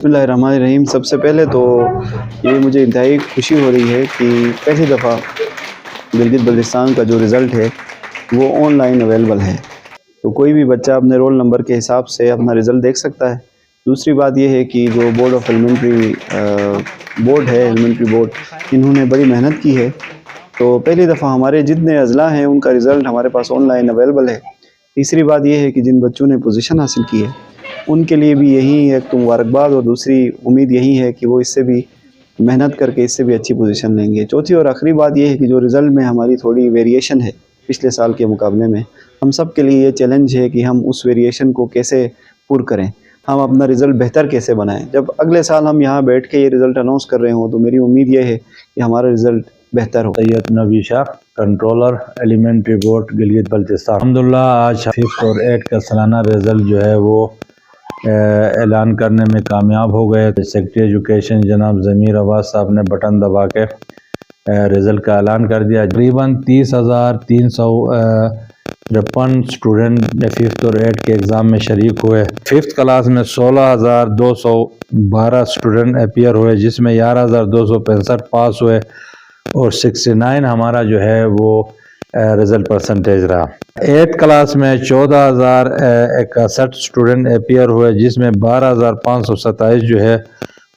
बिस्मिल्लाहिर्रहमानिर्रहीम। सबसे पहले तो ये मुझे इंतहाई खुशी हो रही है कि पहली दफ़ा गिलगित बल्तिस्तान का जो रिज़ल्ट है वो ऑनलाइन अवेलेबल है, तो कोई भी बच्चा अपने रोल नंबर के हिसाब से अपना रिज़ल्ट देख सकता है। दूसरी बात ये है कि जो बोर्ड ऑफ एलिमेंट्री बोर्ड है, एलिमेंट्री बोर्ड, इन्होंने बड़ी मेहनत की है। तो पहली दफ़ा हमारे जितने अज़ला हैं उनका रिज़ल्ट हमारे पास ऑनलाइन अवेलेबल है। तीसरी बात ये है कि जिन बच्चों ने पोजीशन हासिल की है उनके लिए भी यही एक तो मुबारकबाद, और दूसरी उम्मीद यही है कि वो इससे भी मेहनत करके इससे भी अच्छी पोजीशन लेंगे। चौथी और आखिरी बात ये है कि जो रिज़ल्ट में हमारी थोड़ी वेरिएशन है पिछले साल के मुकाबले में, हम सब के लिए ये चैलेंज है कि हम उस वेरिएशन को कैसे पूरा करें, हम अपना रिज़ल्ट बेहतर कैसे बनाएं। जब अगले साल हम यहाँ बैठ के ये रिज़ल्ट अनाउंस कर रहे हों तो मेरी उम्मीद ये है कि हमारा रिज़ल्ट बेहतर हो। Syed Nabi Shah, controller elementary board Gilgit Baltistan. अल्हम्दुलिल्लाह आज 5th और 8th का सालाना रिज़ल्ट जो है वो ऐलान करने में कामयाब हो गए। सेक्रेटरी एजुकेशन जनाब ज़मीर अब्बास साहब ने बटन दबा के रिज़ल्ट का ऐलान कर दिया। तकरीबन 30,353 स्टूडेंट 5th और 8th के एग्ज़ाम में शरीक हुए। 5th क्लास में 16,212 स्टूडेंट अपीयर हुए, जिसमें 11,265 पास हुए और 69 हमारा जो है वो रिज़ल्ट परसेंटेज रहा। 8th क्लास में 14,061 स्टूडेंट अपीयर हुए, जिसमें 12,527 जो है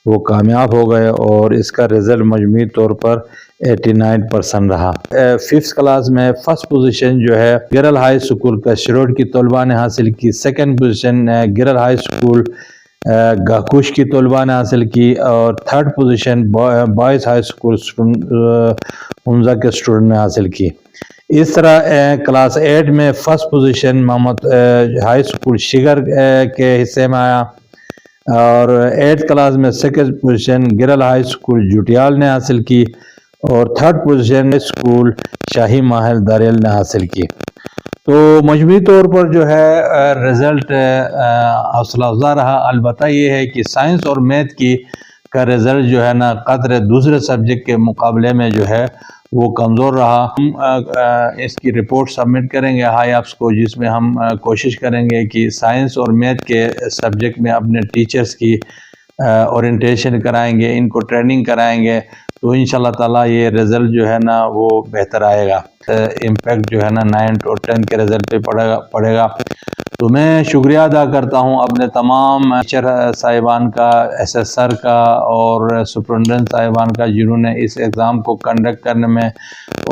वो कामयाब हो गए और इसका रिज़ल्ट मजमूई तौर पर 89% रहा। 5th क्लास में फर्स्ट पोजीशन जो है गिरल हाई स्कूल कशरोड की तलबा ने हासिल की। Second position girl high school गाकुश की तलबा ने हासिल की और third position boys high school Hamza के स्टूडेंट ने हासिल की। इस तरह क्लास 8 में first position Mohammad high school Shigar के हिस्से में आया और 8th क्लास में second position girl high school Jutial ने हासिल की और third position school Shahi Mahal Darel ने हासिल की। तो मजमूई तौर पर जो है रिज़ल्ट हौसला अफजा रहा। अलबत्ता ये है कि साइंस और मैथ की का रिज़ल्ट जो है ना कदर दूसरे सब्जेक्ट के मुकाबले में जो है वो कमज़ोर रहा। हम इसकी रिपोर्ट सबमिट करेंगे हाई अफ्स को, जिसमें हम कोशिश करेंगे कि साइंस और मैथ के सब्जेक्ट में अपने टीचर्स की ओरिएंटेशन कराएंगे, इनको ट्रेनिंग कराएंगे, तो इंशाल्लाह ताला ये रिज़ल्ट जो है ना वो बेहतर आएगा। इम्पैक्ट जो है ना 9th और 10th के रिज़ल्ट पे पड़ेगा। तो मैं शुक्रिया अदा करता हूँ अपने तमाम टीचर साहिबान का, एसएसआर का और सुपरिटेंडेंट साहिबान का, जिन्होंने इस एग्ज़ाम को कंडक्ट करने में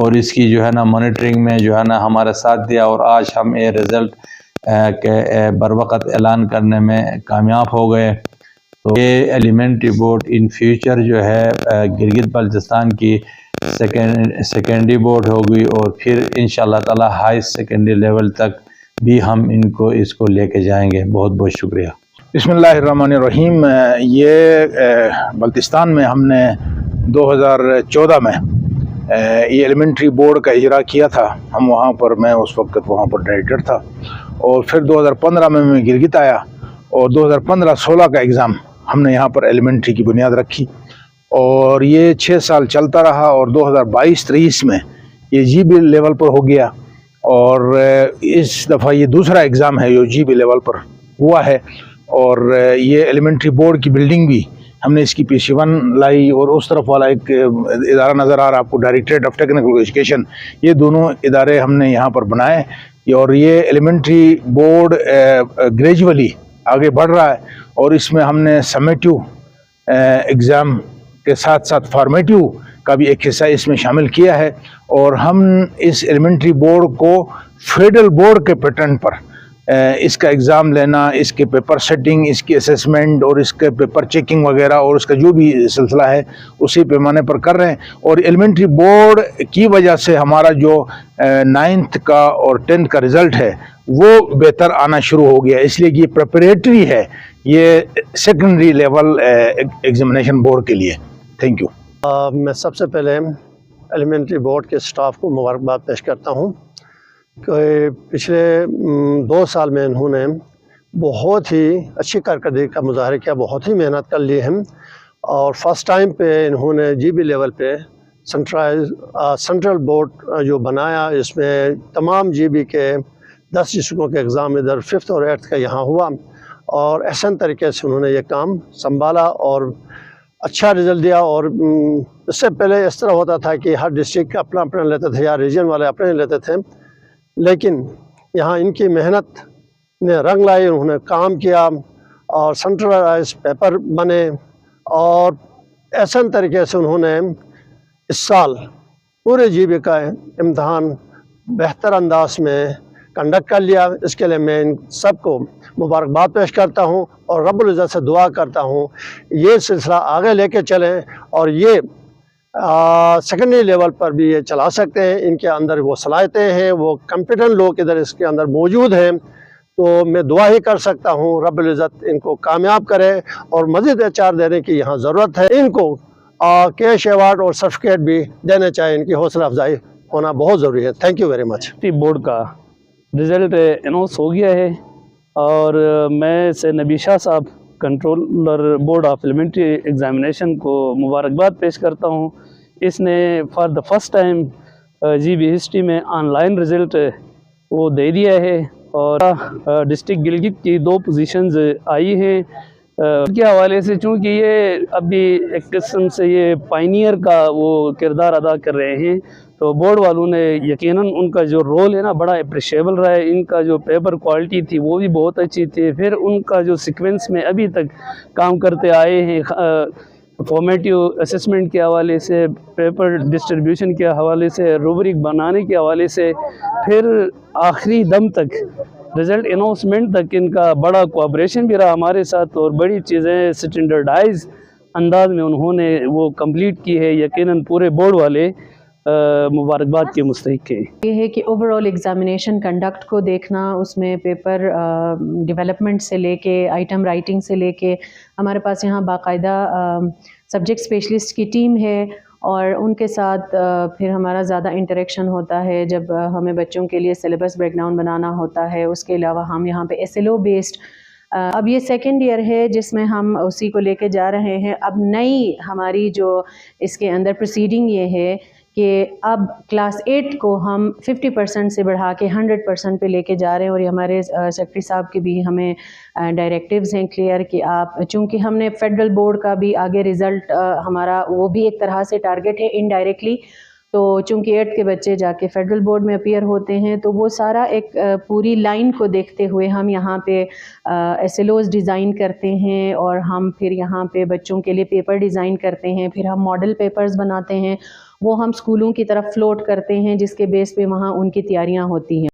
और इसकी जो है ना मॉनिटरिंग में जो है ना हमारा साथ दिया और आज हम ये रिज़ल्ट के बर वक़्त ऐलान करने में कामयाब हो गए। तो ये एलिमेंट्री बोर्ड इन फ्यूचर जो है गिलगित बल्तिस्तान की सेकेंडरी बोर्ड होगी और फिर इंशाल्लाह ताला हाई सेकेंडरी लेवल तक भी हम इसको लेके जाएंगे। बहुत बहुत शुक्रिया। बिस्मिल्लाहिर्रहमानिर्रहीम। ये बल्तिस्तान में हमने 2014 में ये एलिमेंट्री बोर्ड का इजरा किया था। हम वहाँ पर, मैं उस वक्त वहाँ पर डायरेक्टर था और फिर 2015 में मैं गिलगित आया और 2015-16 का एग्ज़ाम हमने यहाँ पर एलिमेंट्री की बुनियाद रखी और ये 6 साल चलता रहा और 2022-23 में ये जीबी लेवल पर हो गया और इस दफ़ा ये दूसरा एग्ज़ाम है जो जीबी लेवल पर हुआ है। और ये एलिमेंट्री बोर्ड की बिल्डिंग भी हमने इसकी PC1 लाई और उस तरफ वाला एक इदारा नज़र आ रहा है आपको, डायरेक्टरेट ऑफ टेक्निकल एजुकेशन, ये दोनों इदारे हमने यहाँ पर बनाए और ये एलिमेंट्री बोर्ड ग्रेजुअली आगे बढ़ रहा है और इसमें हमने समेटिव एग्ज़ाम के साथ साथ फॉर्मेटिव का भी एक हिस्सा इसमें शामिल किया है और हम इस एलिमेंट्री बोर्ड को फेडरल बोर्ड के पैटर्न पर इसका एग्ज़ाम लेना, इसके पेपर सेटिंग, इसकी असेसमेंट और इसके पेपर चेकिंग वगैरह और उसका जो भी सिलसिला है उसी पैमाने पर कर रहे हैं। और एलिमेंट्री बोर्ड की वजह से हमारा जो 9th का और 10th का रिज़ल्ट है वो बेहतर आना शुरू हो गया, इसलिए ये प्रिपरेटरी है ये सेकेंडरी लेवल एग्जामिनेशन बोर्ड के लिए। Thank you. मैं सबसे पहले एलिमेंट्री बोर्ड के स्टाफ को मुबारकबाद पेश करता हूँ कि पिछले 2 साल में इन्होंने बहुत ही अच्छी कारकर्दगी का मुजाहरा किया, बहुत ही मेहनत कर ली है और फर्स्ट टाइम पे इन्होंने जीबी लेवल पे सेंट्रल बोर्ड जो बनाया, इसमें तमाम जीबी के 10 डिस्ट्रिक्टों के एग्ज़ाम इधर 5th और 8th का यहाँ हुआ और एहसन तरीके से उन्होंने ये काम संभाला और अच्छा रिज़ल्ट दिया। और इससे पहले इस तरह होता था कि हर डिस्ट्रिक्ट अपना अपना लेते थे या रीजन वाले अपने लेते थे, लेकिन यहाँ इनकी मेहनत ने रंग लाई, उन्होंने काम किया और सेंट्रलाइज पेपर बने और ऐसा तरीके से उन्होंने इस साल पूरे जीबी का इम्तहान बेहतर अंदाज में कंडक्ट कर लिया। इसके लिए मैं इन सबको मुबारकबाद पेश करता हूँ और रब्बुल इज़्ज़त से दुआ करता हूँ ये सिलसिला आगे लेके चलें और ये सेकेंडरी लेवल पर भी ये चला सकते हैं। इनके अंदर वो सलाहियतें हैं, वो कॉम्पिटेंट लोग इधर इसके अंदर मौजूद हैं, तो मैं दुआ ही कर सकता हूँ रब्बुल इज़्ज़त इनको कामयाब करे और मज़ीद एचआर देने की यहाँ ज़रूरत है। इनको कैश अवार्ड और सर्टिफिकेट भी देने चाहिए, इनकी हौसला अफजाई होना बहुत ज़रूरी है। Thank you very much. Board का रिज़ल्ट अनाउंस हो गया है और मैं से नबी शाह साहब controller board of elementary examination को मुबारकबाद पेश करता हूँ। इसने for the first time GB history में ऑनलाइन रिज़ल्ट वो दे दिया है और डिस्ट्रिक्ट गिलगित की 2 पोजीशंस आई हैं के हवाले से, चूँकि ये अभी एक किस्म से ये पायनियर का वो किरदार अदा कर रहे हैं, तो बोर्ड वालों ने यकीनन उनका जो रोल है ना बड़ा अप्रिशिएबल रहा है। इनका जो पेपर क्वालिटी थी वो भी बहुत अच्छी थी, फिर उनका जो सीक्वेंस में अभी तक काम करते आए हैं फॉर्मेटिव असेसमेंट के हवाले से, पेपर डिस्ट्रीब्यूशन के हवाले से, रूब्रिक बनाने के हवाले से, फिर आखिरी दम तक रिज़ल्ट अनाउंसमेंट तक इनका बड़ा कोऑपरेशन भी रहा हमारे साथ और बड़ी चीज़ें स्टैंडर्डाइज अंदाज में उन्होंने वो कंप्लीट की है। यकीनन पूरे बोर्ड वाले मुबारकबाद के मुस्तहिक है। ये है कि ओवरऑल एग्ज़ामिनेशन कंडक्ट को देखना, उसमें पेपर डेवलपमेंट से लेके आइटम राइटिंग से लेके हमारे पास यहाँ बाकायदा सब्जेक्ट स्पेशलिस्ट की टीम है और उनके साथ फिर हमारा ज़्यादा इंटरेक्शन होता है जब हमें बच्चों के लिए सिलेबस ब्रेकडाउन बनाना होता है। उसके अलावा हम यहाँ पे SLO बेस्ड अब ये सेकेंड ईयर है जिसमें हम उसी को लेके जा रहे हैं। अब नई हमारी जो इसके अंदर प्रोसीडिंग ये है कि अब क्लास 8 को हम 50% से बढ़ा के 100% पे लेके जा रहे हैं और ये हमारे सेक्रेटरी साहब के भी हमें डायरेक्टिव्स हैं क्लियर कि आप, चूँकि हमने फेडरल बोर्ड का भी आगे रिज़ल्ट हमारा वो भी एक तरह से टारगेट है इनडायरेक्टली, तो चूँकि 8 के बच्चे जाके फेडरल बोर्ड में अपीयर होते हैं तो वो सारा एक पूरी लाइन को देखते हुए हम यहाँ पे SLOs डिज़ाइन करते हैं और हम फिर यहाँ पे बच्चों के लिए पेपर डिज़ाइन करते हैं, फिर हम मॉडल पेपर्स बनाते हैं, वो हम स्कूलों की तरफ फ्लोट करते हैं जिसके बेस पे वहाँ उनकी तैयारियाँ होती हैं।